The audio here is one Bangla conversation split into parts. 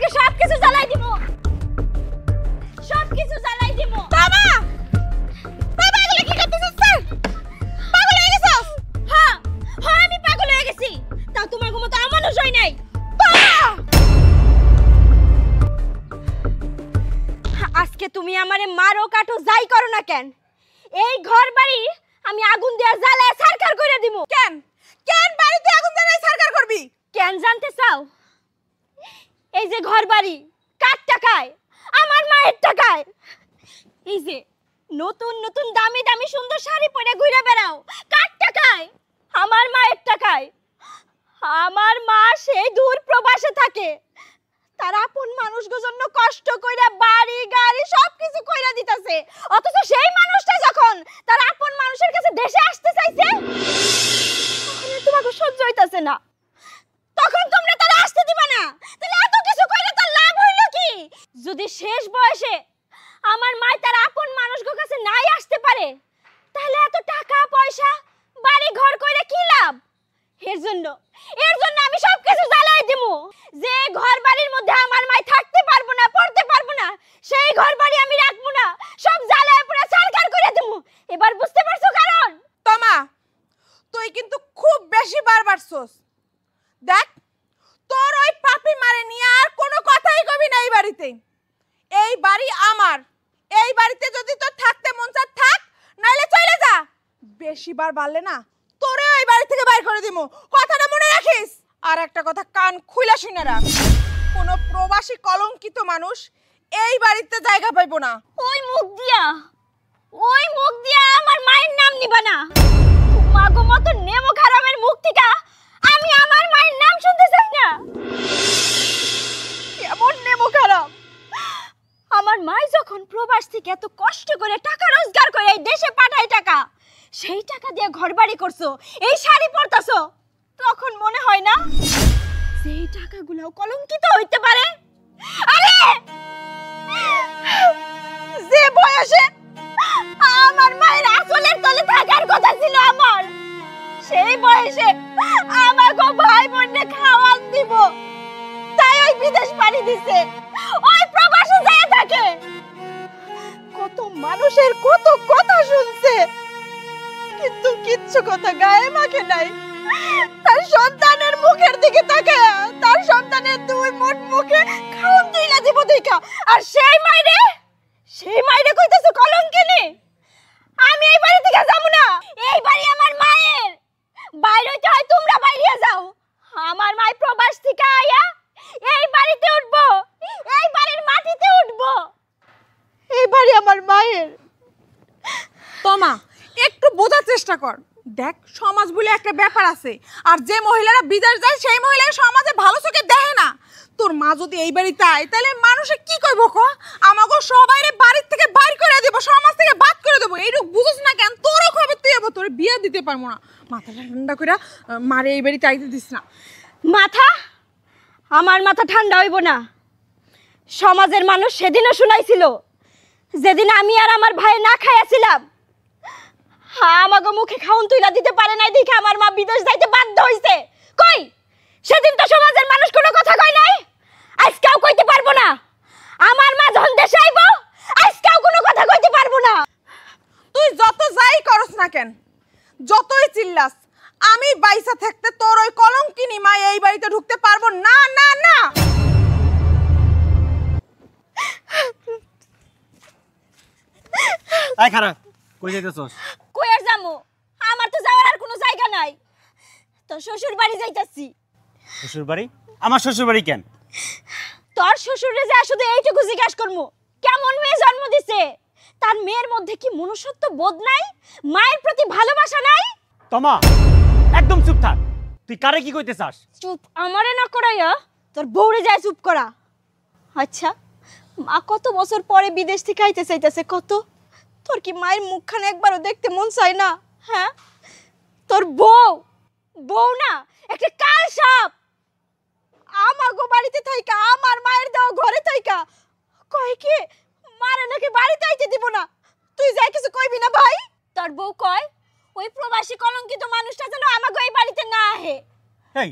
আজকে সবকিছু জ্বালাই দিব, সবকিছু জ্বালাই দিব। বাবা বাবা এগুলো কি করতেছিস স্যার? পাগল হয়ে গেছিস? হ্যাঁ হ্যাঁ আমি পাগল হয়ে গেছি, তাও তোমার মতো অমানুষ হই নাই। আজকে তুমি আমারে মারো কাটো যাই করো না কেন, এই ঘর বাড়ি আমি আগুন দিয়া জ্বালায় সরকার করে দিব। কেন কেন বাড়িতে আগুন জ্বালিয়ে সরকার করবি? কেন জানতে চাও? এই যে ঘর বাড়ি কার টাকায়? আমার মায়ের টাকায়। এই যে নতুন নতুন দামি দামি সুন্দর শাড়ি পরে ঘুরে বেড়াও কার টাকায়? আমার মায়ের টাকায়। আমার মা সেই দূর প্রবাসে থাকে, তার আপন মানুষগুলোর জন্য কষ্ট কইরা বাড়ি গাড়ি সবকিছু কইরা দিতেছে, অথচ সেই মানুষটা যখন তার আপন মানুষের কাছে দেশে আসতে চাইছে তখন তোমাকে সহ্য হইতাছে না, তখন তোমরা তারা আসতে দিবা না। তাহলে এত কিছু কইরা তার লাভ হইল কি? যদি শেষ বয়সে আমার মা তার আপন মানুষগুলোর কাছে নাই আসতে পারে, তাহলে এত টাকা পয়সা বাড়ি ঘর কইরা কি লাভ? এর জন্য আমি সবকিছু জ্বালাই দিব। যে ঘর বাড়ির মধ্যে আমার মাই থাকতে পারবো না, পড়তে পারবো না, সেই ঘর বাড়ি আমি রাখবো না, সব জ্বালায় পুরো সরকার করে দেব। এবার বুঝতে পারছো কারণ? তোমা তুই কিন্তু খুব বেশি বাড়ছস। দেখ তোর ওই পাপি মারে নিয়ে আর কোনো কথাই কবি না এই বাড়িতে। এই বাড়ি আমার, এই বাড়িতে যদি তোর থাকতে মন চায় থাক, নাইলে চলে যা। বেশি বার বাড়লে না তোরে ওই বাড়ি থেকে বাইর করে দিমু, কথাটা মনে রাখিস। আর একটা কথা কান খুইলা শুনে রাখ, কোনো প্রবাসী কলঙ্কিত মানুষ এই বাড়িতে জায়গা পাইবো না। ওই মুখ দিয়া আমার মায়ের নাম নিবা না। তোমাগো মতো নেমো খারামের মুখ থেকে আমি আমার মায়ের নাম শুনতে চাই না। কেমন নেমো খারাপ? আমার মাই যখন প্রবাস থেকে এত কষ্ট করে টাকা রোজগার করে এই দেশে পাঠায় টাকা, সেই টাকা দিয়ে ঘরবাড়ি করছো, এই শাড়ি পরতাছো, তখন মনে হয় না সেই টাকাগুলো কলঙ্কিত হইতে পারে? আরে যে বয়সে আমার মায়ের আসলের তলে থাকার কথা ছিল আমার, সেই বয়সে আমাকে ভাই বোনকে খাওয়ান দিব, তাই ওই বিদেশ পাড়ি দিছে, ওই প্রবাসে যায় থাকে। কত মানুষের কত কথা শুনছে, কিন্তু কিচ্ছু কথা গায়ে মাখে নাই। তার সন্তানের মুখের দিকে তাকায় তার সন্তানের দুই মুঠ মুখে খাওন দিলা দিব দেখা, আর সেই মাইরে কইতাছে কলঙ্কিনী। আমি এই বাড়ি থেকে যাব না, এই বাড়ি আমার মায়ের, বাইরে হইতে হয় তোমরা বাইরে যাও। আমার মাই প্রবাস থেকে আয়া এই বাড়িতে উঠবো, এই বাড়ির মাটিতে উঠবো, এই বাড়ি আমার মায়ের। তোমা একটু বোঝার চেষ্টা কর। দেখ সমাজ বলে একটা ব্যাপার আছে, আর যে মহিলারা বিদেশ যায় সেই মহিলারা সমাজে ভালো চোখে দেখে না। তোর মা যদি এই বাড়িতে আয় তাহলে মানুষে কি কইব ক? আমাগো সবাইরে বাড়ি থেকে বাইর করে দেব, সমাজ থেকে বাদ করে দেব। এইটুক বুঝছ না কেন? তোরও খবর তুই হবো, তোর বিয়ে দিতে পারবো না। মাথাটা ঠান্ডা করে মারে এই বাড়িতে আইতে দিস না। মাথা? আমার মাথা ঠান্ডা হইব না। সমাজের মানুষ সেদিনও শুনাইছিল, যেদিন আমি আর আমার ভাই না খাইয়াছিলাম, আমাকে মুখে খাউন তুইলা দিতে পারে নাই দেখে আমার মা বিদেশ যাইতে বাধ্য হইছে। কই সেদিন তো সমাজের মানুষ কোনো কথা কয় নাই, আজকেও কইতে পারবো না। আমার মা যখন দেশে আইব আজকেও কোনো কথা কইতে পারবো না। তুই যত যাই করস না কেন, যতই চিল্লাস, আমি বাইসা থাকতে তোর ওই কলঙ্কিনী মা এই বাড়িতে ঢুকতে পারবো না। না না আয় খারাপ কই যাইতেছস? কই আর যামু? আমার তো যাওয়ার আর কোনো জায়গা নাই, তো শ্বশুর বাড়ি যাইতাছি। শ্বশুর বাড়ি? আমার শ্বশুর বাড়ি কেন? তোর শ্বশুরে যা শুধু এইটুকু জিজ্ঞাসা করমু, কেমন মেয়ে জন্ম দিছে? তার মেয়ের মধ্যে কি মনুষ্যত্ব বোধ নাই? মায়ের প্রতি ভালোবাসা নাই? তোমা একদম চুপ থাক। তুই কারে কি কইতে চাস? চুপ আমারে না করাইয়া তোর বউরে যায় চুপ করা। আচ্ছা মা কত বছর পরে বিদেশ থেকে আইতে চাইতেছে, কত তোর কি মায়ের মুখখানে একবারও দেখতে মন চায় না? হ্যাঁ তোর বউ না একটা কাল সাপ, আমাগো বাড়িতে থাইকা আমার মায়ের দাও ঘরে থাইকা কয় কি মারে নাকি বাড়িতে আইতে দিব না। তুই যাই কিছু কইবি না ভাই? তোর বউ কয় ওই প্রবাসী কলঙ্কিত মানুষটা যেন আমাগো এই বাড়িতে না আহে। এই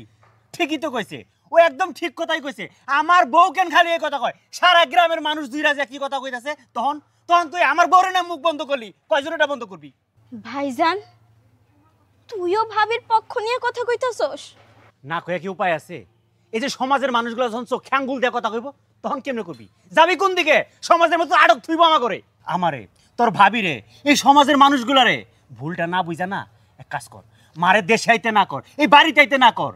ঠিকই তো কইছে, ও একদম ঠিক কথাই কইছে। আমার বউ কেন খালি এই কথা কয়, সারা গ্রামের মানুষ দুই রাজা কি কথা কইতাছে, তখন তখন তুই আমার বউরে না মুখ বন্ধ করলি, কয়জন এটা বন্ধ করবি? ভাইজান তুইও ভাবির পক্ষ নিয়ে কথা কইতাছস? না কয়ে কি উপায় আছে? এই যে সমাজের মানুষগুলো যখন চোখ আঙ্গুল দিয়ে কথা কইব, তখন কেমনে করবি? যাবি কোন দিকে? সমাজের মতো আটক থুইব আমা করে আমারে, তোর ভাবি রে, এই সমাজের মানুষগুলারে ভুলটা না বুঝা না, এক কাজ কর, মারে দেশে আইতে না কর, এই বাড়িতে আইতে না কর।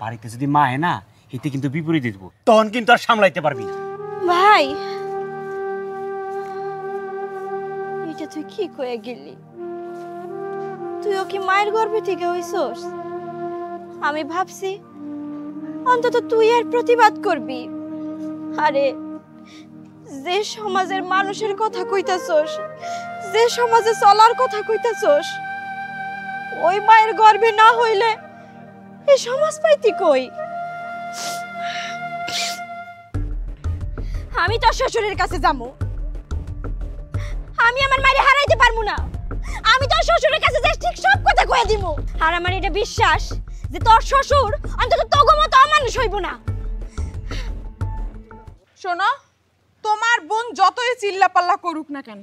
বাড়িতে যদি মা হয় না, এতে কিন্তু বিপরীত দিব, তখন কিন্তু আর সামলাইতে পারবি না। ভাই এটা তুই কি কয়ে গেলি? তুইও কি মায়ের গর্ভে থেকে হইছস? আমি ভাবছি অন্তত তুই এর প্রতিবাদ করবি। আরে যে সমাজের মানুষের কথা কইতাছস, যে সমাজে চলার কথা কইতাছস, ওই মায়ের গর্ভে না হইলে এই সমাজ পাইতি কই? আমি তোর শ্বশুরের কাছে যাবো। আমি আমার মায়ের হারাইতে পারবো না। আমি তোর শ্বশুরের কাছে যাই, ঠিক সব কথা কয়ে দিব। আর আমার এটা বিশ্বাস যে তোর শ্বশুর অন্তত তোগো মতো অমানুষ হইব না। শোনো, তোমার বোন যতই চিল্লাপাল্লা করুক না কেন,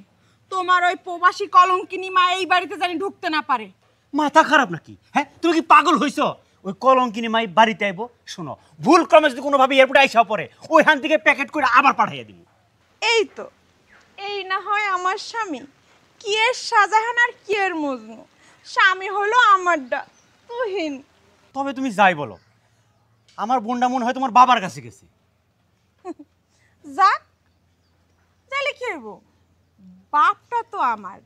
তোমার ওই প্রবাসী কলঙ্কিনী মা এই বাড়িতে জানি ঢুকতে না পারে। মাথা খারাপ নাকি? হ্যাঁ, তুমি কি পাগল হইছো? ওই কলঙ্কিনী মাই বাড়িতে আইবো, শোনো, ভুল ক্রমে যদি কোনোভাবে এয়ারপোর্টে আইসা পড়ে, ওইখান থেকে প্যাকেট করে আবার পাঠাইয়া দিব। এই তো, এই না হয় আমার স্বামী, কি এর শাহজাহান আর কি এর মজনু, স্বামী হলো আমারটা তুহিন। তবে তুমি যাই বলো, আমার বোনটা মনে হয় তোমার বাবার কাছে গেছে। যাক, তাহলে কি হইব? বাপটা তো আমার,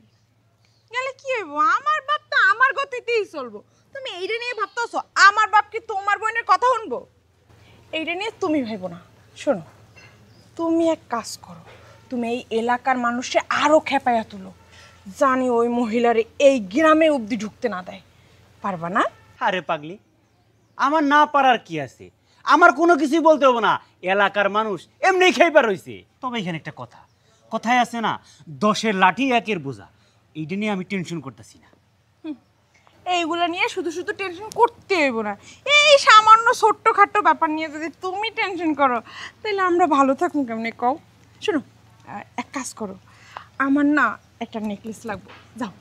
গেলে কি হইব? আমার বাপ তো আমার গতিতেই চলবো। তুমি এইটা নিয়ে ভাবতেছো আমার বাপ কি তোমার বোনের কথা শুনবো? এইটা নিয়ে তুমি ভাইবো না। শোনো, তুমি এক কাজ করো, তুমি এই এলাকার মানুষে আরো খেপাইয়া তুলো, জানি ওই মহিলারে এই গ্রামে অবধি ঢুকতে না দেয়। পারবা না? আরে পাগলি, আমার না পারার কি আছে? আমার কোনো কিছুই বলতে হবে না, এলাকার মানুষ এমনি খেইবার রইছে। তবে এখানে একটা কথা, কথায় আছে না, 10-এর লাঠি 1-এর বোঝা, এইটা নিয়ে আমি টেনশন করতেছি না। এইগুলো নিয়ে শুধু শুধু টেনশন করতে হইব না। এই সামান্য ছোট্টখাট্টো ব্যাপার নিয়ে যদি তুমি টেনশন করো, তাহলে আমরা ভালো থাকুন কেমনে কও? শোনো, এক কাজ করো, আমার না একটা নেকলেস লাগবে, যাও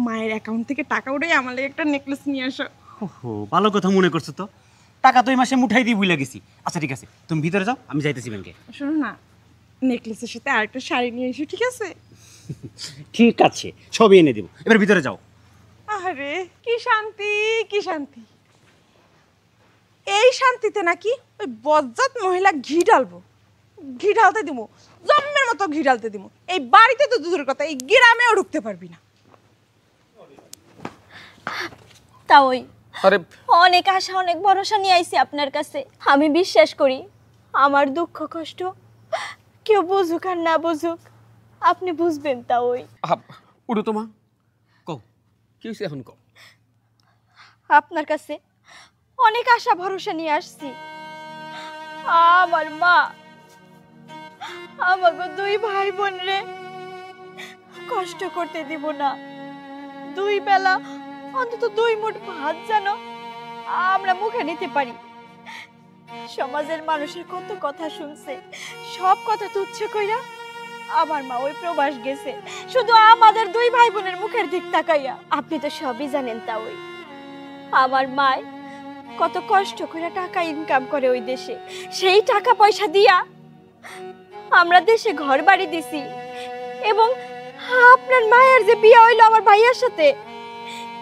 মায়ের অ্যাকাউন্ট থেকে টাকা উঠে আমার লাগে একটা নেকলেস নিয়ে আসো। ওহো, ভালো কথা মনে করছো তো। টাকা তো এই মাসে মুঠাই দিয়ে ভুলে গেছি। আচ্ছা ঠিক আছে, তুমি ভিতরে যাও, আমি যাইতেছি ব্যাংকে। শোনো না, নেকলেসের সাথে আরেকটা শাড়ি নিয়ে এসো, ঠিক আছে? ঠিক আছে, সবই এনে দিব, এবার ভিতরে যাও। আরে কি শান্তি, কি শান্তি! এই শান্তিতে নাকি ওই বজ্জাত মহিলা ঘি ঢালবো, ঘি ঢালতে দিব, জম্মের মতো ঘি ঢালতে দিব। এই বাড়িতে তো দূরের কথা, এই গ্রামেও ঢুকতে পারবি না। তা ওই আরে অনেক আশা অনেক ভরসা নিয়ে আইছি আপনার কাছে। আমি বিশ্বাস করি আমার দুঃখ কষ্ট কেউ বুঝুক আর না বুঝুক আপনি বুঝবেন। তা ওই উঠো তোমা, কও কি হয়েছে এখন কও। আপনার কাছে অনেক আশা ভরসা নিয়ে আসছি। আমার মা আমাকে 2 ভাই বোন রে কষ্ট করতে দিব না। 2 বেলা অন্তত 2 মুঠ ভাত যেন আমরা মুখে নিতে পারি। সমাজের মানুষের কত কথা শুনছে, সব কথা তুচ্ছ কইরা আমার মা ওই প্রবাস গেছে শুধু আমাদের 2 ভাই বোনের মুখের দিক তাকাইয়া। আপনি তো সবই জানেন। তা ওই আমার মা কত কষ্ট করে টাকা ইনকাম করে ওই দেশে, সেই টাকা পয়সা দিয়া আমরা দেশে ঘর বাড়ি দিছি। এবং আপনার মায়ের যে বিয়ে হইলো আমার ভাইয়ার সাথে,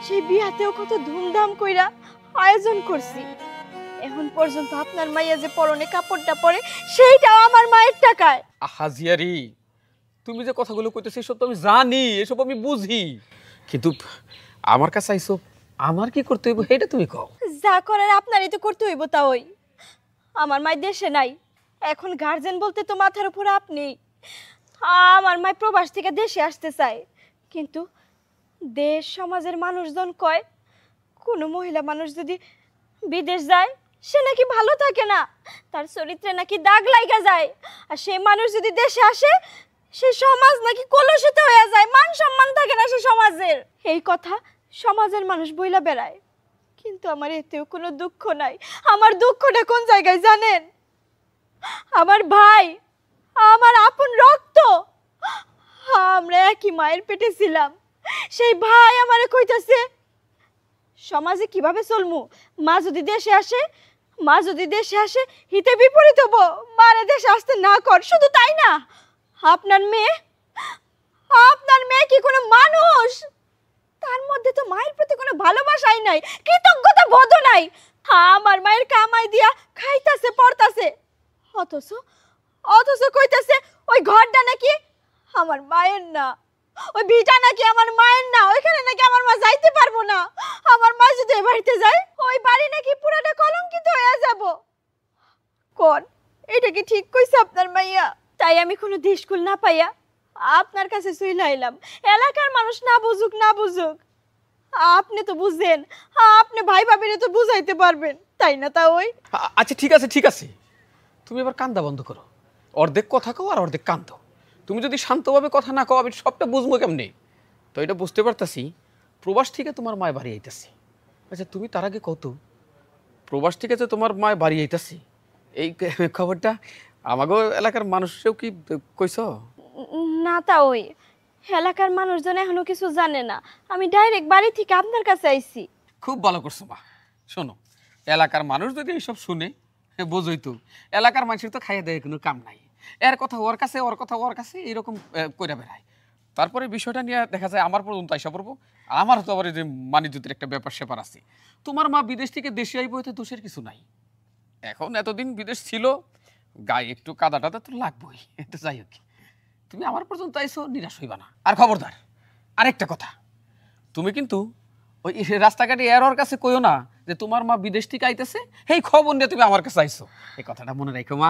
সেই বিয়াতেও কত ধুমধাম কইরা আয়োজন করছি। এখন পর্যন্ত আপনার মাইয়া যে পরনে কাপড়টা পরে সেইটাও আমার মায়ের টাকায়। হাজিয়ারি, তুমি যে কথাগুলো কইতেছো এসব তো আমি জানি, এসব আমি বুঝি, কিন্তু আমার কাছে আইসো, আমার কি করতে হইব এটা তুমি কও। যা করার আপনারই তো করতে হইব। তা ওই আমার মাই দেশে নাই, এখন গার্জেন বলতে তো মাথার উপর আপনি। আমার মাই প্রবাস থেকে দেশে আসতে চায়, কিন্তু দেশ সমাজের মানুষজন কয় কোনো মহিলা মানুষ যদি বিদেশ যায় সে নাকি ভালো থাকে না, তার চরিত্রে নাকি দাগ লাগা যায়। আর সেই মানুষ যদি দেশে আসে সেই সমাজ নাকি কলুষিত হয়ে যায়, মান সম্মান থাকে না সে সমাজের। এই কথা সমাজের মানুষ বইলা বেড়ায়, কিন্তু আমার এতেও কোনো দুঃখ নাই। আমার দুঃখটা কোন জায়গায় জানেন? আমার ভাই, আমার আপন রক্ত, আমরা একই মায়ের পেটে ছিলাম। সেই ভাই আমারে কইতাছে সমাজে কিভাবে চলমু, মা যদি দেশে আসে, মা যদি দেশে আসে হিতে বিপরীত হবো, মারে দেশে আসতে না কর। শুধু তাই না, আপনার মেয়ে, আপনার মেয়ে কি কোনো মানুষ? তার মধ্যে তো মায়ের প্রতি কোনো ভালোবাসাই নাই, কৃতজ্ঞতা বোধও নাই। আমার মায়ের কামাই দিয়া খাইতাছে পড়তাছে, অথচ অথচ কইতাছে ওই ঘরটা নাকি আমার মায়ের না, ওই ভিটা নাকি আমার মায়ের না, ওইখানে নাকি আমার মা যাইতে পারবো না। আমার মা যদি এ বাড়িতে যায়, ওই বাড়ি নাকি পুরাটা কলঙ্কিত হয়ে যাব। কোন এটা কি ঠিক কইছে আপনার মাইয়া? তাই আমি কোনো দিশকুল না পাইয়া আপনার কাছে চলে আইলাম। এলাকার মানুষ না বুঝুক না বুঝুক, আপনি তো বুঝেন, আপনি ভাই ভাবিরে তো বুঝাইতে পারবেন, তাই না? তা ওই আচ্ছা ঠিক আছে, তুমি এবার কান্দা বন্ধ করো। অর্ধেক কথা কও আর অর্ধেক কান্দো। তুমি যদি শান্তভাবে কথা না কও আমি সবটা বুঝবো কেমনে? তো এটা বুঝতে পারতাছি প্রবাস থেকে তোমার মায় বাড়ি আইতাছি। আচ্ছা তুমি তার আগে কত প্রবাস থেকে যে তোমার মায় বাড়ি আইতাছি এই খবরটা আমাগো এলাকার মানুষেও কি কইছ? না, তা ওই এলাকার মানুষজন এখনো কিছু জানে না। আমি ডাইরেক্ট বাড়ি থেকে আপনার কাছে আইছি। খুব ভালো করছো মা। শোনো, এলাকার মানুষ যদি এইসব শুনে বোঝই তো, এলাকার মানুষের তো খাইয়ে দেয় কোনো কাম নাই। এর কথা ওর কাছে, ওর কথা ওর কাছে, এইরকম কইরা বেড়ায়। তারপরে বিষয়টা নিয়ে দেখা যায় আমার পর্যন্ত আইসা পড়বো। আমার তো আবার যে মানিজ্যতের একটা ব্যাপার স্যাপার আছে। তোমার মা বিদেশ থেকে দেশে আইব, হয়তো দোষের কিছু নাই। এখন এতদিন বিদেশ ছিল, গায়ে একটু কাদা টাদা তো লাগবেই। তো যাই হোক, তুমি আমার পর্যন্ত আইসো, নিরাশ হইবা না। আর খবরদার আরেকটা কথা, তুমি কিন্তু ওই রাস্তাঘাটে এর কাছে কইও না যে তোমার মা বিদেশ থেকে আইতেছে, এই খবর নিয়ে তুমি আমার কাছে আইসো। এই কথাটা মনে রাখো মা।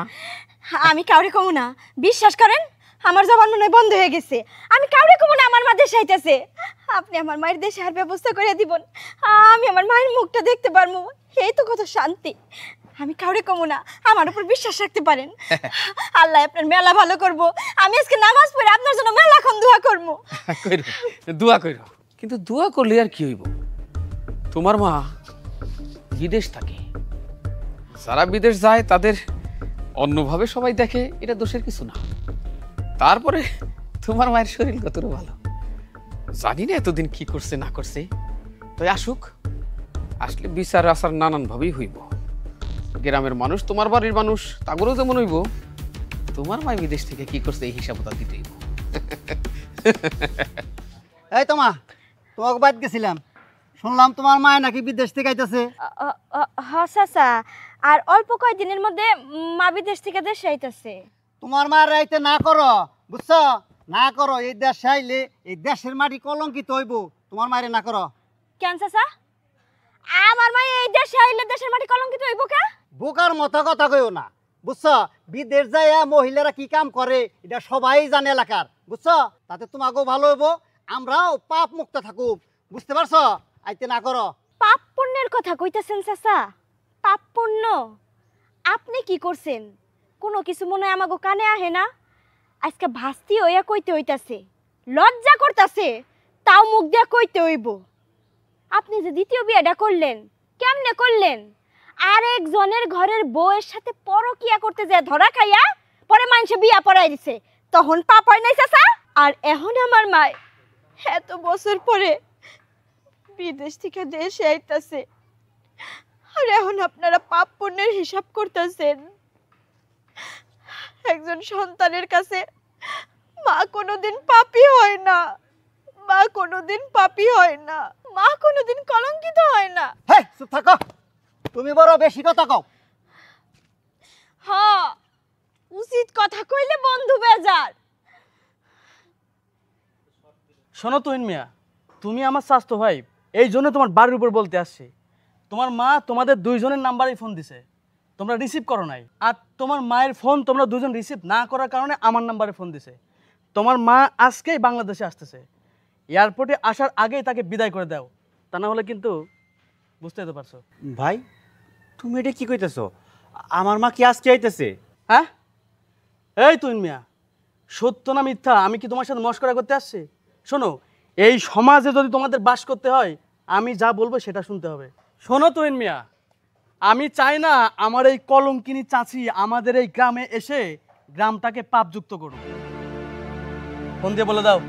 আমি কাউরে কমু না, বিশ্বাস করেন। আমার জবান মনে হয় বন্ধ হয়ে গেছে। আমি কাউরে কমু না আমার মা দেশে আইতেছে। আপনি আমার মায়ের দেশে আর ব্যবস্থা করে দিবেন, আমি আমার মায়ের মুখটা দেখতে পারবো। এই তো কত শান্তি। আমি কাউরে কমু না, আমার উপর বিশ্বাস রাখতে পারেন। আল্লাহ আপনার মেলা ভালো করব। আমি আজকে নামাজ পড়ে আপনার জন্য মেলাক্ষণ দোয়া করবো। কইরো, দোয়া কইরো, কিন্তু দোয়া করলে আর কি হইব? তোমার মা বিদেশ থাকে, যারা বিদেশ যায় তাদের অন্যভাবে সবাই দেখে, এটা দোষের কিছু না। তারপরে তোমার মায়ের শরীর কতটা ভালো জানি না, এতদিন কি করছে না করছে। তো আসুক, আসলে বিচার আচার নানান ভাবেই হইব। গ্রামের মানুষ, তোমার বাড়ির মানুষ, তাগরও যেমন হইব। তোমার মায় বিদেশ থেকে কি করছে এই হিসাব তার দিতে হইব। এই তোমাকে বাদ গেছিলাম, শুনলাম তোমার মায় নাকি বিদেশ থেকে আইতাছে। চাচা, আর অল্প কয়েকদিনের মধ্যে মা বিদেশ থেকে দেশে আইতাছে। তোমার মায়ের রাইতে না করো, বুঝছো? না করো, এই দেশে আইলে এই দেশের মাটি কলঙ্কিত হইব। তোমার মায়ের না করো। কেন চাচা? আমার মা এই দেশে আইলে দেশের মাটি কলঙ্কিত হইব কে? বোকার মতো কথা কইও না, বুঝছো? বিদেশ যায় মহিলারা কি কাম করে এটা সবাই জানে এলাকার, বুঝছো? তাতে তোমাকেও ভালো হইব, আমরাও পাপ মুক্ত থাকুক, বুঝতে পারছো? আইতে না করো। পাপ পুণ্যের কথা কইতাছেন চাচা? পাপ পুণ্য আপনি কি করছেন? কোনো কিছু মনে হয় আমাগো কানে আহে না। আজকে ভাস্তি হইয়া কইতে হইতাছে, লজ্জা করতাছে, তাও মুখ দিয়া কইতে হইব। আপনি যে দ্বিতীয় বিয়েটা করলেন, কেমনে করলেন? আরেকজনের ঘরের বউয়ের সাথে পরকিয়া করতে যায় ধরা খাইয়া, পরে মানুষে বিয়া পড়াই দিছে, তখন পাপ হয় নাই চাচা? আর এখন আমার মায় এত বছর পরে বিদেশ থেকে দেশে আইতাছে, আর এখন আপনারা পাপ পুণ্যের হিসাব করতেছেন। একজন সন্তানের কাছে মা কোনোদিন পাপী হয় না, মা কোনোদিন পাপী হয় না, মা কোনোদিন কলঙ্কিত হয় না। হেই, চুপ থাকো, তুমি বড় বেশি কথা কও। হ্যাঁ, উচিত কথা কইলে বন্ধু বেজার। শোনো তুহিন মিয়া, তুমি আমার স্বাস্থ্য ভাই, এই জন্য তোমার বাড়ির উপর বলতে আসছি। তোমার মা তোমাদের দুইজনের নাম্বারেই ফোন দিছে, তোমরা রিসিভ করো নাই। আর তোমার মায়ের ফোন তোমরা দুজন রিসিভ না করার কারণে আমার নাম্বারে ফোন দিছে। তোমার মা আজকেই বাংলাদেশে আসতেছে, এয়ারপোর্টে আসার আগেই তাকে বিদায় করে দাও, তা না হলে কিন্তু বুঝতে তো পারছো। ভাই তুমি এটা কি কইতেছো? আমার মা কি আজকে আইতেছে? হ্যাঁ, এই তুহিন মিয়া, সত্য না মিথ্যা আমি কি তোমার সাথে মস্করা করতে আসছি? শোনো, এই সমাজে যদি তোমাদের বাস করতে হয়, আমি যা বলবো সেটা শুনতে হবে। শোনো তুহিন মিয়া, আমি চাই না আমার এই কলঙ্কিনী চাচি আমাদের এই গ্রামে এসে গ্রামটাকে পাপযুক্ত করুক। ফোন দিয়ে বলে দাও।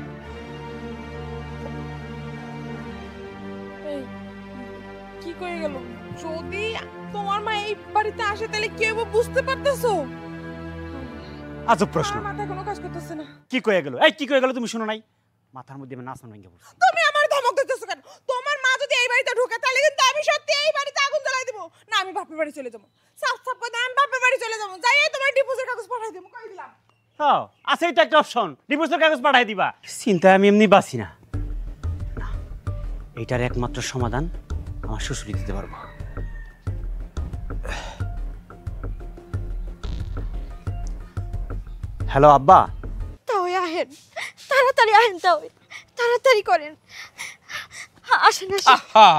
এই কি কই গেল? যদি তোমার মা এই বাড়িতে আসে তাহলে কি হবে বুঝতে পারতেছো? আজব প্রশ্ন। আমার মাথা কোনো কাজ করতেছে না। কি কয়ে গেল? এই কি কয়ে গেল তুমি শুনো নাই? মাথার মধ্যে আমি নাচন ভেঙে পড়ছি। তুমি আমার ধমক দিতেছো কেন? তোমার মা যদি এই বাড়িতে ঢোকে তাহলে কিন্তু আমি সত্যি এই বাড়িতে আগুন জ্বালাই দেব। না আমি বাপের বাড়ি চলে যাবো। সাফ সাফ করে আমি বাপের বাড়ি চলে যাবো। যাই তোমার ডিভোর্সের কাগজ পাঠাই দেবো, কই দিলাম। হ্যাঁ, আছে এটা একটা অপশন, ডিভোর্সের কাগজ পাঠাই দিবা। চিন্তায় আমি এমনি বাঁচি না। না, এইটার একমাত্র সমাধান আমার শ্বশুরই দিতে পারবো। হ্যালো আব্বা। তাও আহেন, তাড়াতাড়ি আহেন, তাও তাড়াতাড়ি করেন। আসেন আসেন। আহা,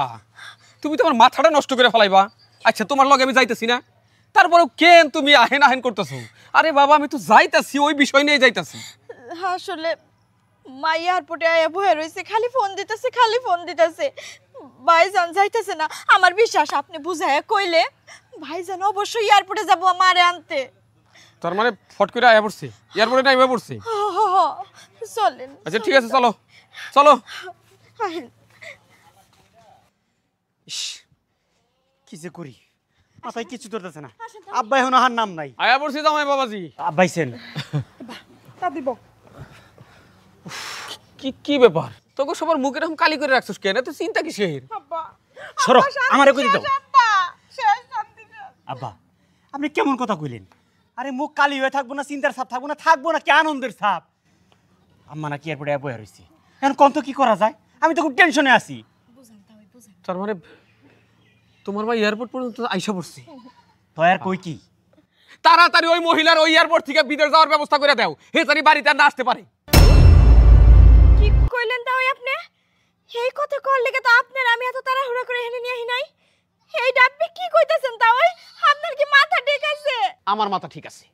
তুমি তোমার মাথাটা নষ্ট করে ফেলাইবা। আচ্ছা তোমার লগে আমি যাইতেছি না, তারপরেও কেন তুমি আহেন আহেন করতেছো? আরে বাবা আমি তো যাইতাছি, ওই বিষয় নিয়ে যাইতাছি। আসলে মা এয়ারপোর্টে আয়া বয়ে রয়েছে, খালি ফোন দিতেছে, খালি ফোন দিতেছে। ভাইজান যাইতেছে না। আমার বিশ্বাস আপনি বুঝায় কইলে ভাইজান অবশ্যই এয়ারপোর্টে যাবো আমারে আনতে। তার মানে ফট করে আয়া পড়ছি, এয়ারপোর্টে নাইমা পড়ছি। হ, হ, হ, চলেন। আচ্ছা ঠিক আছে, চলো চলো। আহেন। ইস, কি যে করি, মাথায় কিছু ধরতেছে না। আব্বা এখন আহার নাম নাই। আয়া পড়ছি জামাই বাবাজি। আব্বাইছেন তা দিব। কি কি ব্যাপার? তোকে সবার মুখ এরকম কালি করে রাখছিস কেন? এত চিন্তা কিসের? আব্বা সরো, আমারে কই দাও। আব্বা শেষ শান্তি শেষ। আব্বা আপনি কেমন কথা কইলেন? আরে মুখ কালি হয়ে থাকবো না, চিন্তার ছাপ থাকবো না, থাকবো না কি আনন্দের ছাপ? আম্মা নাকি এয়ারপোর্টে বয়ে রয়েছে, এখন কত কি করা যায়? আমি তো খুব টেনশনে আছি। তার মানে তোমার ভাই এয়ারপোর্ট পর্যন্ত আইসা পড়ছি। তো আর কই কি? তাড়াতাড়ি ওই মহিলার ওই এয়ারপোর্ট থেকে বিদেশ যাওয়ার ব্যবস্থা করে দাও, হে জানি বাড়িতে আর না আসতে পারে। কি কইলেন তাও আপনি? এই কথা কল লেগে তো আপনার আমি এত তাড়াহুড়া করে হেনে নিয়ে আহি নাই। এই ডাব্বি কি কইতাছেন তাও? আপনার কি মাথা ঠিক আছে? আমার মাথা ঠিক আছে,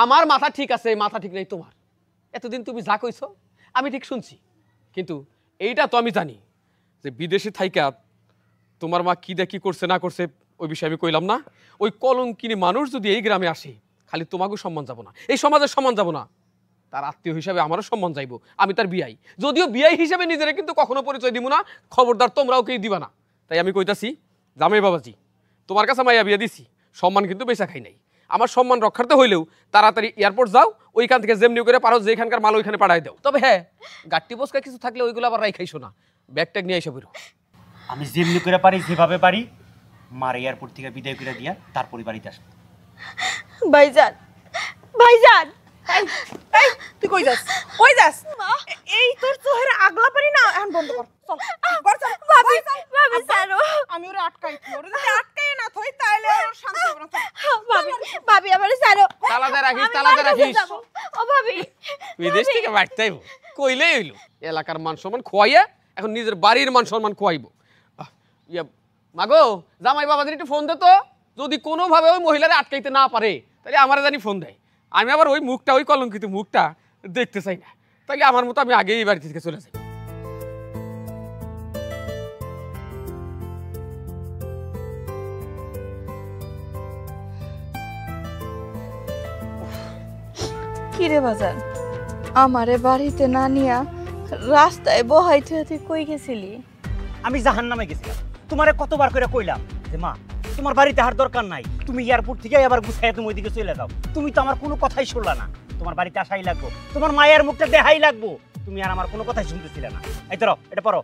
আমার মাথা ঠিক আছে, মাথা ঠিক নেই তোমার। এতদিন তুমি যা কইছো আমি ঠিক শুনছি, কিন্তু এইটা তো আমি জানি যে বিদেশে থাইকা তোমার মা কি দেখি করছে না করছে ওই বিষয়ে আমি কইলাম না। ওই কলঙ্কিনী মানুষ যদি এই গ্রামে আসে, খালি তোমাকেও সম্মান যাব না, এই সমাজের সম্মান যাব না, তার আত্মীয় হিসাবে আমারও সম্মান যাইব। আমি তার বিয়াই, যদিও বিয়াই হিসাবে নিজেরা কিন্তু কখনো পরিচয় দিব না, খবরদার তোমরাও কেউ দিবা না। তাই আমি কইতাছি জামাই বাবাজি, তোমার কাছে মাইয়া বিয়া দিছি, সম্মান কিন্তু বেচা খাই নাই। আমার সম্মান রক্ষার্থে হইলেও তাড়াতাড়ি এয়ারপোর্ট যাও, ওইখান থেকে যেমনি করে পারো যেখানকার মাল ওইখানে পাঠাই দাও। তবে হ্যাঁ, গাট্টি বসকা কিছু থাকলে ওইগুলো আবার রাইখাইছো না, ব্যাগ ট্যাগ নিয়ে এসে বেরো। আমি যেমনি করে পারি, যেভাবে পারি, মার এয়ারপোর্ট থেকে বিদায় করে দিয়া তারপরে বাড়িতে আসবো। ভাইজান, ভাইজান, এই এই তুই কই যাস? কই যাস? এই তোর চোহের আগলা পারি না, এখন বন্ধ কর। চল ঘর চল। ভাবি, ভাবি ছাড়ো। আমি ওরে আটকাই থই, ওরে যদি আটকাই না থই তাহলে ওর শান্তি হবে না। ভাবি, ভাবি আমারে ছাড়ো। তালাতে রাখিস, আমি তালাতে বাড়ি রাখিস। যাবো। ও ভাবি, বিদেশ থেকে বাড়তে আইব, কইলেই হইল। এলাকার মান সম্মান খোয়াইয়া এখন নিজের বাড়ির মান সম্মান খোয়াইব। ইয়া মাগো, জামাই বাবাদের একটু ফোন দে তো, যদি কোনোভাবে ওই মহিলারে আটকাইতে না পারে তাহলে আমার জানি ফোন দেয়। আমি আবার ওই মুখটা, ওই কলঙ্কিত মুখটা দেখতে চাই না, তাহলে আমার মতো আমি আগেই এই বাড়ি থেকে চলে যাই। কি রে বাজার, আমারে বাড়িতে না নিয়া রাস্তায় বহাইতে তুই কই গেছিলি? আমি জাহান্নামে গেছিলাম। তোমারে কতবার করে কইলাম যে মা তোমার বাড়িতে হার দরকার নাই, তুমি এয়ারপোর্ট থেকে আবার গুছাইয়া তুমি ওইদিকে চলে যাও। তুমি তো আমার কোনো কথাই শুনলা না। তোমার বাড়িতে আসাই লাগবো, তোমার মায়ের মুখটা দেখাই লাগবো, তুমি আর আমার কোনো কথাই শুনতেছিলে না। এই ধরো, এটা পড়ো।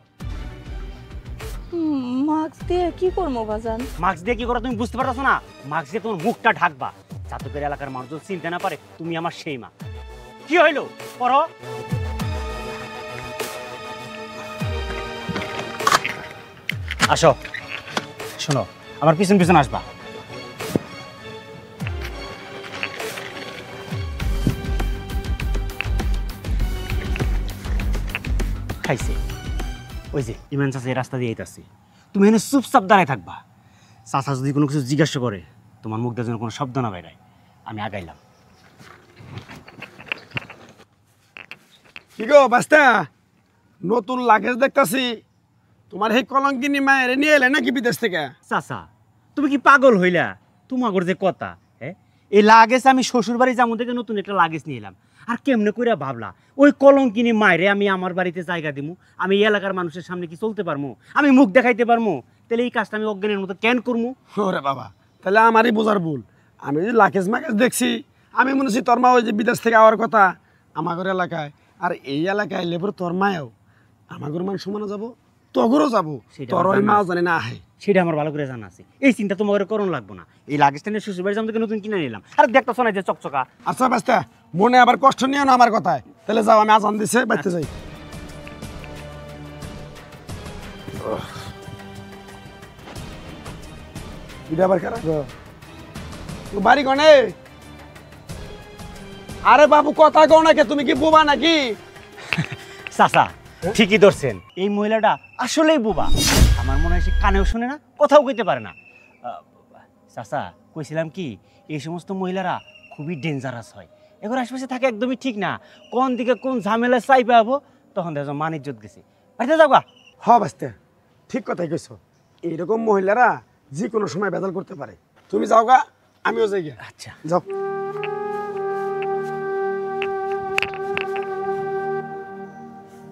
মাস্ক দিয়ে কি করবো বাজান? মাস্ক দিয়ে কি করো তুমি বুঝতে পারছো না? মাস্ক দিয়ে তোমার মুখটা ঢাকবা, যাতে করে এলাকার মানুষজন চিনতে না পারে তুমি আমার সেই মা। কি হইলো পড়ো। আসো, শোনো, আমার পিছন পিছন আসবা। খাইছে ওই যে ইমান চাচা এই রাস্তা দিয়ে আইতাছে, তুমি এখানে চুপচাপ দাঁড়ায় থাকবা। চাচা যদি কোনো কিছু জিজ্ঞাসা করে তোমার মুখ দিয়ে যেন কোনো শব্দ না বেরায়। আমি আগাইলাম। কি গো বাস্তা, নতুন লাগেজ দেখতাছি, তোমার এই কলঙ্কিনী মায়ের নিয়ে এলে নাকি বিদেশ থেকে? চাচা তুমি কি পাগল হইলা? তোমাগর যে কথা, হ্যাঁ এই লাগেজ আমি শ্বশুর বাড়ি যাবো থেকে নতুন একটা লাগেজ নিয়ে এলাম। আর কেমনে করে ভাবলা ওই কলঙ্কিনী মায়েরে আমি আমার বাড়িতে জায়গা দিমু? আমি এই এলাকার মানুষের সামনে কি চলতে পারবো? আমি মুখ দেখাইতে পারবো? তাহলে এই কাজটা আমি অজ্ঞানের মতো কেন করবো? ওরে বাবা, তাহলে আমারই বোঝার ভুল। আমি যে লাকেজ মাকেজ দেখছি, আমি মনে হচ্ছি তোর মা ওই যে বিদেশ থেকে আওয়ার কথা আমাগর এলাকায়, আর এই এলাকায় লেবর তোর মায়ও আমাগর মান সমানে যাবো, তগরও যাবো, সেটা তোর আমার ওই জানা মাও আছে। জানে না আহে। সেটা আমার ভালো করে জানা আছে। এই চিন্তা তোমার করণ লাগবো না। এই লাগেজটা নিয়ে শ্বশুর বাড়ি যাবো থেকে নতুন কিনে নিলাম। আর দেখতে শোনাই যে চকচকা। আচ্ছা বাস্তা, মনে আবার কষ্ট নিও না আমার কথায়। তাহলে যাও, আমি আজান দিছে বাইতে যাই। এটা আবার কারা গো? বাড়ি গনে? আরে বাবু কথা কও নাকি? তুমি কি বোবা নাকি? চাচা ঠিকই ধরছেন, এই মহিলাটা আসলেই বোবা। আমার মনে হয় সে কানেও শুনে না, কথাও কইতে পারে না। চাচা কইছিলাম কি, এই সমস্ত মহিলারা খুবই ডেঞ্জারাস হয়। এগুলো আশেপাশে থাকে একদমই ঠিক না। কোন দিকে কোন ঝামেলা চাই পাবো, তখন দেখো মান ইজ্জত গেছে। বাড়িতে যাও গা। হ বাস্তা, ঠিক কথাই কইছো। এইরকম মহিলারা যে কোনো সময় বেদাল করতে পারে। তুমি যাও গা, আমিও যাই গা। আচ্ছা যাও।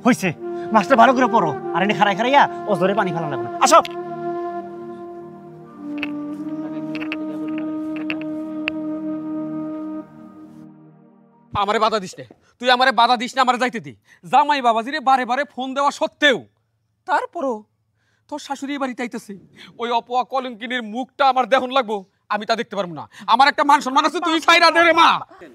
হয়েছে, মাছটা ভালো করে পড়ো। আর এনে খারাই খারাইয়া ও ধরে পানি ফেলা লাগবে না। আসো। আমারে বাধা দিস না, তুই আমারে বাধা দিস না, আমারে যাইতে দি। জামাই বাবাজিরে বারে বারে ফোন দেওয়া সত্ত্বেও তারপরও তোর শাশুড়ি বাড়িতে আইতেছে। ওই অপয়া কলঙ্কিনীর মুখটা আমার দেখন লাগবো, আমি তা দেখতে পারবো না। আমার একটা মান সম্মান আছে, তুই ছাইরা দে রে মা।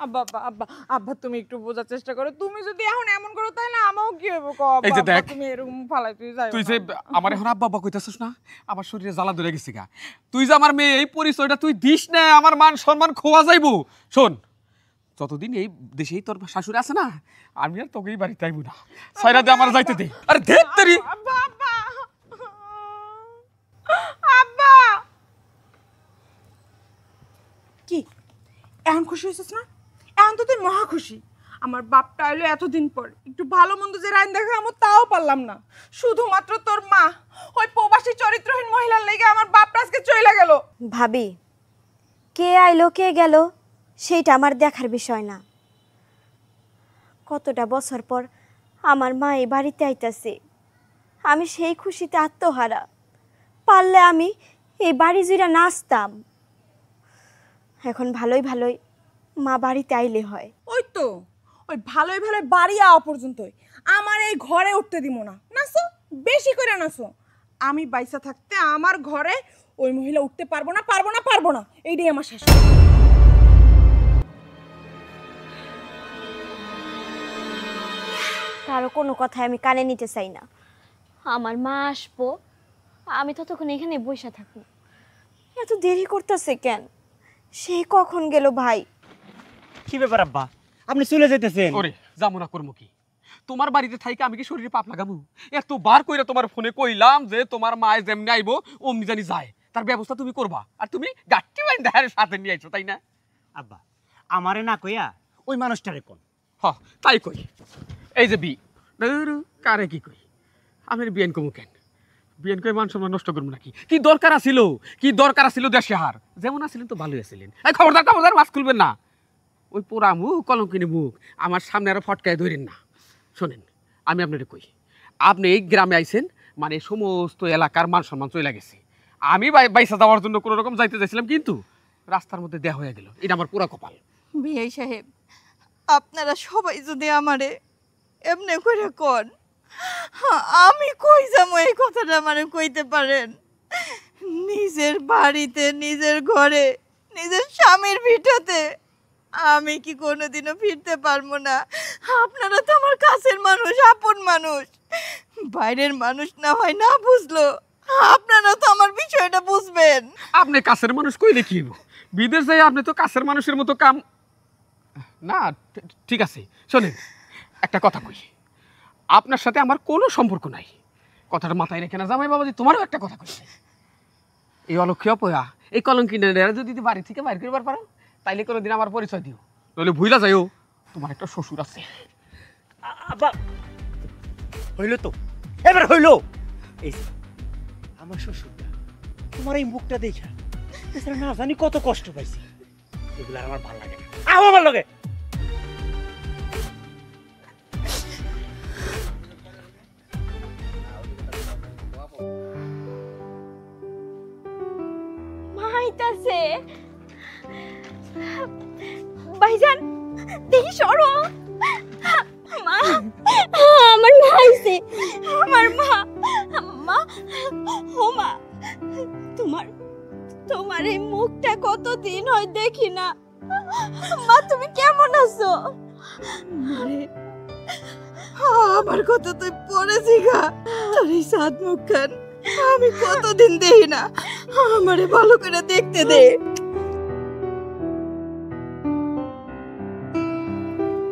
আব্বা আব্বা আব্বা আব্বা, তুমি একটু বোঝার চেষ্টা করো। তুমি যদি এখন এমন করো তাই না আমাও কি হবে? এই যে দেখ, তুমি এরকম ফালাই তুই যাই। তুই যে আমার এখন আব্বা আব্বা কইতাছিস না, আমার শরীরে জ্বালা ধরে গেছে গা। তুই যে আমার মেয়ে, এই পরিচয়টা তুই দিস না, আমার মান সম্মান খোয়া যাইবো। শোন, যতদিন এই দেশেই তোর শাশুড়ি আছে না, আমি আর তোকেই বাড়িতে আইবো না। ছাইরা দে, আমার যাইতে দে। আরে দেখ তেরি। আব্বা আব্বা আব্বা, কি এখন খুশি হয়েছিস না? এখন তো তুই মহা খুশি। আমার বাপটা এলো এতদিন পর, একটু ভালো মন্দ যে রাইন দেখা আমার তাও পারলাম না। শুধুমাত্র তোর মা ওই প্রবাসী চরিত্রহীন মহিলার লেগে আমার বাপটা আজকে চলে গেল। ভাবি, কে আইলো কে গেল সেইটা আমার দেখার বিষয় না। কতটা বছর পর আমার মা এই বাড়িতে আইতাছে, আমি সেই খুশিতে আত্মহারা। পারলে আমি এই বাড়ি জুড়ে নাচতাম। এখন ভালোই ভালোই মা বাড়িতে আইলে হয়। ওই তো, ওই ভালোই ভালোই বাড়ি আওয়া পর্যন্তই আমার এই ঘরে উঠতে দিব না। নাচো, বেশি করে নাচো। আমি বাইসা থাকতে আমার ঘরে ওই মহিলা উঠতে পারবো না, পারবো না, পারবো না। এইটাই আমার শাশুড়ি। কারো কোনো কথায় আমি কানে নিতে চাই না। আমার মা আসবো, আমি ততক্ষণ এখানে বসে থাকবো। এত দেরি করতেছে কেন? সেই কখন গেল ভাই? কি ব্যাপার আব্বা, আপনি চলে যেতেছেন? ওরে যামু না, করবো কি? তোমার বাড়িতে থাইকে আমি কি শরীরে পাপ লাগামু? এতবার কইরা তোমার ফোনে কইলাম যে তোমার মায় যেমনি আইবো অমনি জানি যায়, তার ব্যবস্থা তুমি করবা। আর তুমি গাট্টি বাইন দেহার সাথে নিয়ে আইছো, তাই না? আব্বা আমারে না কইয়া ওই মানুষটারে কোন। হ, তাই কই। এই যে কারে কি কই? আমি বিয়ান কমু কেন? বিয়ান কই মান সম্মান নষ্ট করবো নাকি? কি দরকার আছিল? কি দরকার আছিল দেশে হার? যেমন আছিলেন তো ভালোই আছিলেন। এই খবরদার খবরদার, মাছ খুলবেন না। ওই পোড়া মুখ, কলঙ্কিনী মুখ আমার সামনে আরো ফটকায় ধরেন না। শোনেন, আমি আপনারে কই, আপনি এই গ্রামে আইছেন মানে সমস্ত এলাকার মান সম্মান চলে গেছে। আমি বাইসা যাওয়ার জন্য কোনো রকম যাইতে চাইছিলাম, কিন্তু রাস্তার মধ্যে দেয়া হয়ে গেল। এটা আমার পুরা কপাল। বিআই সাহেব, আপনারা সবাই যদি আমারে এমনি করে কোন, আমি কই যাবো? এই কথাটা আমারে কইতে পারেন? নিজের বাড়িতে, নিজের ঘরে, নিজের স্বামীর ভিটাতে আমি কি কোনোদিনও ফিরতে পারবো না? আপনারা তো আমার কাছের মানুষ, আপন মানুষ। বাইরের মানুষ না হয় না বুঝলো, আপনারা তো আমার বিষয়টা বুঝবেন। আপনি কাছের মানুষ কইলে কি হইব? বিদেশ যাই আপনি তো কাছের মানুষের মতো কাম না। ঠিক আছে, শোনেন একটা কথা কই, আপনার সাথে আমার কোনো সম্পর্ক নাই। কথাটা মাথায় রেখে না জামাই বাবাজি, তোমারও একটা কথা কইছে। এই অলক্ষ্য অপয়া, এই কলঙ্কিনীরা যদি বাড়ি থেকে বাইর করবার পারো, তাইলে কোনোদিন আমার পরিচয় দিও, নইলে ভুইলা যাইও তোমার একটা শ্বশুর আছে। আব্বা হইল তো, এবার হইল। এই আমার শ্বশুরটা তোমার এই মুখটা দেখা এছাড়া না জানি কত কষ্ট পাইছি, এগুলো আর আমার ভালো লাগে না। আমার ভালো লাগে মাইতাছে ভাইজান, দেখি সরো। মা, আমার মা আইছে, আমার মা। মা, ও মা, তোমার এই মুখটা কতদিন হয় দেখি না। মা, তুমি কেমন আছো? আমার কথা তুই পড়েছি গা, তোর এই সাত মুখ খান আমি কতদিন দেখি না, আমারে ভালো করে দেখতে দে।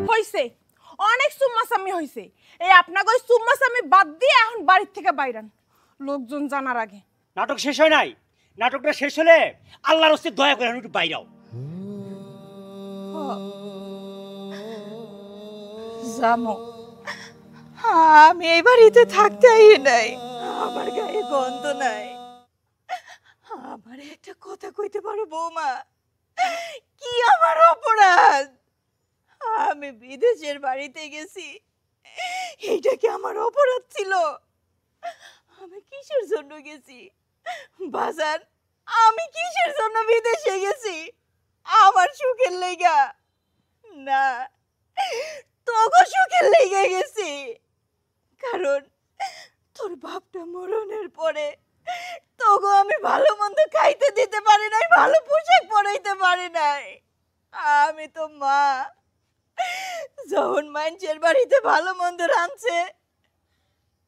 হইছে, অনেক সুম্মাসামি হইছে। এই আপনাকে ওই সুম্মাসামি বাদ দিয়ে এখন বাড়ির থেকে বাইরান, লোকজন জানার আগে। নাটক শেষ হয় নাই, নাটকটা শেষ হলে আল্লাহর হস্তে দয়া করে একটু বাইরাও। জামো, আমি এই বাড়িতে থাকতেই নাই, আমার গায়ে গন্ধ নাই। আমার একটা কথা কইতে পারো বৌমা, কি আমার অপরাধ? আমি বিদেশের বাড়িতে গেছি, এইটা কি আমার অপরাধ ছিল? আমি কিসের জন্য গেছি বাজার? আমি কিসের জন্য বিদেশে গেছি? আমার সুখের লেগা না, তোগো সুখের লেগে গেছি। কারণ তোর বাপটা মরণের পরে তোগো আমি ভালো মন্দ খাইতে দিতে পারি নাই, ভালো পোশাক পরাইতে পারি নাই। আমি তো মা, যখন মানুষের বাড়িতে ভালো মন্দ রাঁধছে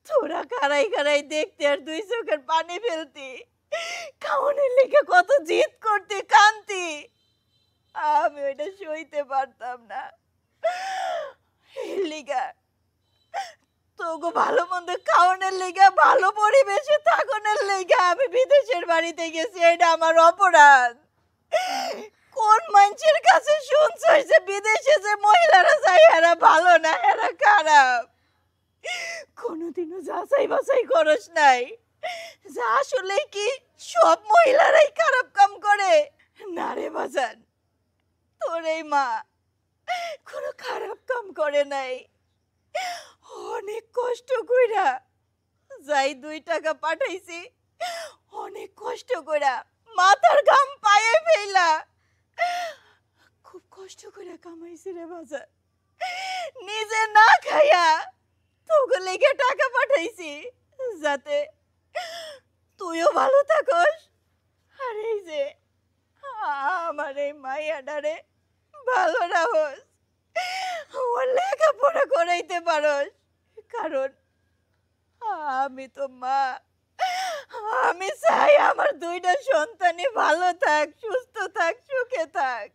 তোরা কারাই কারাই দেখতে আর দুই চোখের পানি ফেলতি, খাওয়ানোর লেগে কত জিদ করতে কান্তি, আমি ওইটা সইতে পারতাম না। লিগা তোগো ভালো মন্দ খাওয়ানোর লেগে, ভালো পরিবেশে থাকানোর লেগে আমি বিদেশের বাড়িতে গেছি, এটা আমার অপরাধ। কোন মানুষের কাছে শুনছস যে বিদেশে যে মহিলারা যায় এরা ভালো না, এরা খারাপ? কোনোদিনও যাচাই বাছাই করস নাই যে আসলে কি সব মহিলারাই খারাপ কাম করে? না রে বাজান, তোর এই মা কোনো খারাপ কাম করে নাই। অনেক কষ্ট কইরা যাই 2 টাকা পাঠাইছি, অনেক কষ্ট কইরা মাথার ঘাম পায়ে ফেলা খুব কষ্ট করে কামাইছি রে বাজার। নিজে না খাইয়া তোকে লেগে টাকা পাঠাইছি যাতে তুইও ভালো থাকস, আর এই যে আমার এই মাইয়াডারে ভালো রাখস, ওর লেখাপড়া করাইতে পারস। কারণ আমি তো মা, আমি চাই আমার 2টা সন্তানই ভালো থাক, সুস্থ থাক, সুখে থাক।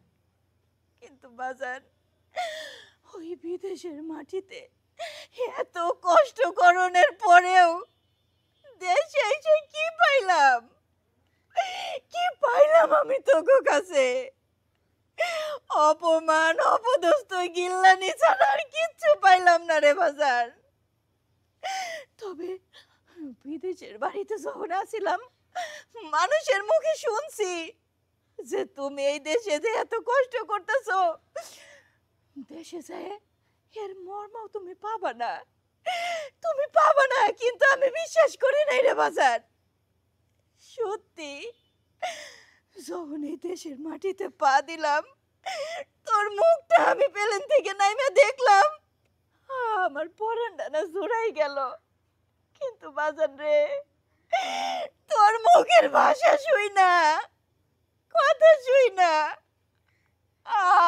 কিন্তু বাজার ওই বিদেশের মাটিতে এত কষ্ট করণের পরেও দেশে এসে কি পাইলাম? কি পাইলাম আমি তোকে কাছে? অপমান, অপদস্থ, গিল্লানি ছাড়া আর কিচ্ছু পাইলাম না রে বাজার। তবে বিদেশের বাড়িতে যখন আসিলাম মানুষের মুখে শুনছি যে তুমি এই দেশে যে এত কষ্ট করতেছো, দেশে যায় এর মর্ম তুমি পাবা না, তুমি পাবা না। কিন্তু আমি বিশ্বাস করি নাই রে বাজার। সত্যি যখন এই দেশের মাটিতে পা দিলাম, তোর মুখটা আমি প্লেন থেকে নাইমে দেখলাম, আমার পরানটা না জোড়াই গেল। কিন্তু বাজান রে, তোর মুখের ভাষা শুই না, কথা শুই না,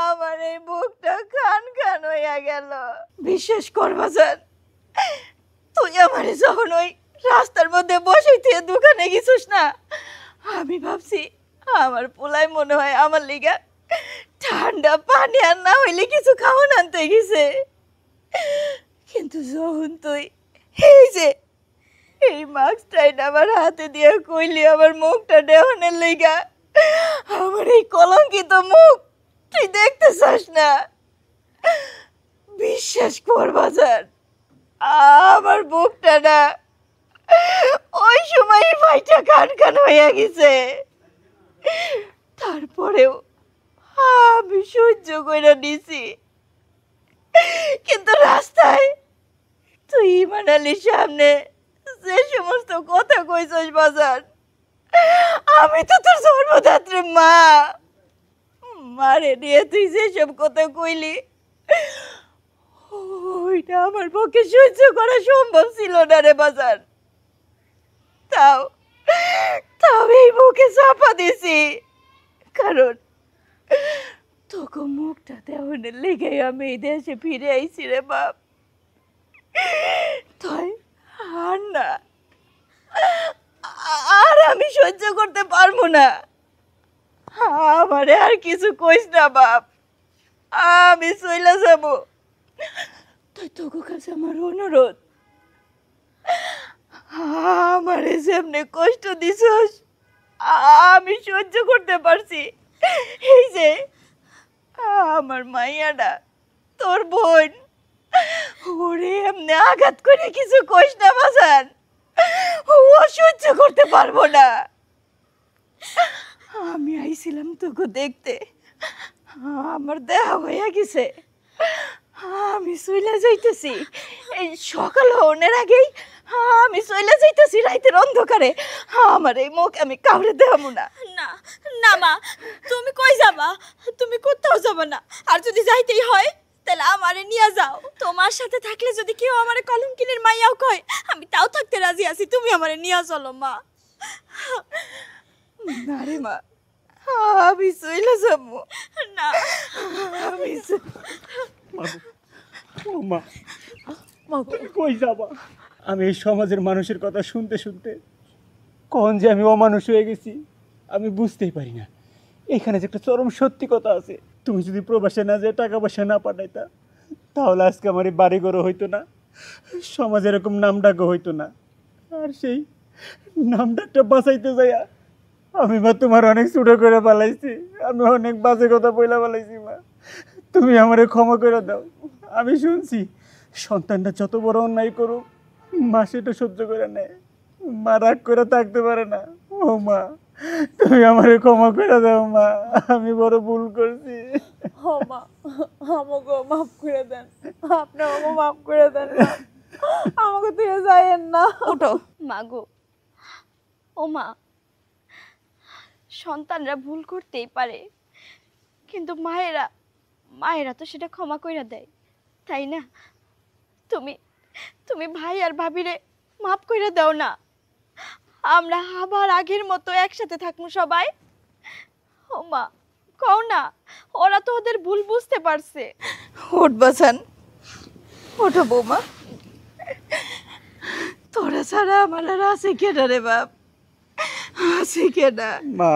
আমার এই বুকটা খান খান হইয়া গেল। বিশ্বাস কর বাজান, তুই আমার যখন ওই রাস্তার মধ্যে বসাইতে দোকানে গেছিস না, আমি ভাবছি আমার পোলাই মনে হয় আমার লিগা ঠান্ডা পানি আর না হইলে কিছু খাওয়ান আনতে গেছে। কিন্তু যখন তুই এই যে এই মাস্কটাই আমার হাতে দিয়ে কইলি আমার মুখটা দেওয়ানের লেগা, আমার এই কলঙ্কিত মুখ তুই দেখতে চাস না। বিশ্বাস কর বাজার, আমার বুকটা না ওই সময় ভাইটা কান কান হয়ে গেছে। তারপরেও আমি সহ্য করে নিছি, কিন্তু রাস্তায় তুই ইমান আলীর সামনে যে সমস্ত কথা কইছস বাজার, আমি তো তোর জন্মদাত্রী মা, মারে নিয়ে তুই যেসব কথা কইলি ওইটা আমার পক্ষে সহ্য করা সম্ভব ছিল না রে বাজার। তাও তাও এই মুখে চাপা দিছি, কারণ তোকে মুখটা দেওয়ানের লেগে আমি এই দেশে ফিরে আইছি রে বাপ। তাই আর না, আর আমি সহ্য করতে পারবো না। আমারে আর কিছু কইস না বাপ, আমি চইলা যাব। তুই তোকে কাছে আমার অনুরোধ, আমারে যেমনি কষ্ট দিছস আমি সহ্য করতে পারছি। এই যে আমার মাইয়াটা তোর বোন, ওরে এমনি আঘাত করে কিছু কইস না বাজান, ও সহ্য করতে পারবো না। আমি আইছিলাম তোকে দেখতে, আমার দেখা হয়ে গেছে, আমি চইলা যাইতেছি। এই সকাল হওয়ার আগেই আমি চইলা যাইতেছি রাতের অন্ধকারে। আমার এই মুখ আমি কাউরে দেখাবো না। না না মা, তুমি কই যাবা? তুমি কোথাও যাবা না। আর যদি যাইতেই হয় তাহলে আমারে নিয়ে যাও। তোমার সাথে থাকলে যদি কেউ আমারে কলঙ্কিনীর মাইয়াও কয়, আমি তাও থাকতে রাজি আছি। তুমি আমারে নিয়ে চলো মা। না রে মা, আমি চইলা যাবো না, আমি ও মা, কই যাবা? আমি এই সমাজের মানুষের কথা শুনতে শুনতে কখন যে আমি অমানুষ হয়ে গেছি আমি বুঝতেই পারি না। এখানে যে একটা চরম সত্যি কথা আছে, তুমি যদি প্রবাসে না যেয়ে টাকা পয়সা না পাঠাইতা তাহলে আজকে আমার এই বাড়িঘরও হইতো না, সমাজে এরকম নাম ডাকও হইতো না। আর সেই নাম ডাকটা বাঁচাইতে যাইয়া আমি মা তোমার অনেক ছোট করে পালাইছি, আমি অনেক বাজে কথা বইলা পালাইছি মা। তুমি আমারে ক্ষমা করে দাও। আমি শুনছি সন্তানটা যত বড় অন্যায় করুক মা সেটা সহ্য করে নেয়, মা রাগ করে থাকতে পারে না। ও মা, তুমি আমারে ক্ষমা করে দাও মা, আমি বড় ভুল করছি। ও মা, আমাকে মাফ করে দেন, আপনি আমাকে মাফ করে দেন, আমাকে তুই যাইয়েন না। ওঠো মাগো। ও মা, সন্তানরা ভুল করতেই পারে, কিন্তু মায়েরা মায়েরা তো সেটা ক্ষমা কইরা দেয়, তাই না? তুমি তুমি ভাই আর ভাবিরে মাফ কইরা দাও না। আমরা আবার আগের মতো একসাথে থাকবো সবাই। ও মা, কও না, ওরা তো ওদের ভুল বুঝতে পারছে। ওঠ বাসান, ওঠো বৌমা। তোরা ছাড়া আমার আর আছে কেনা রে বাপ, আছে কেনা? মা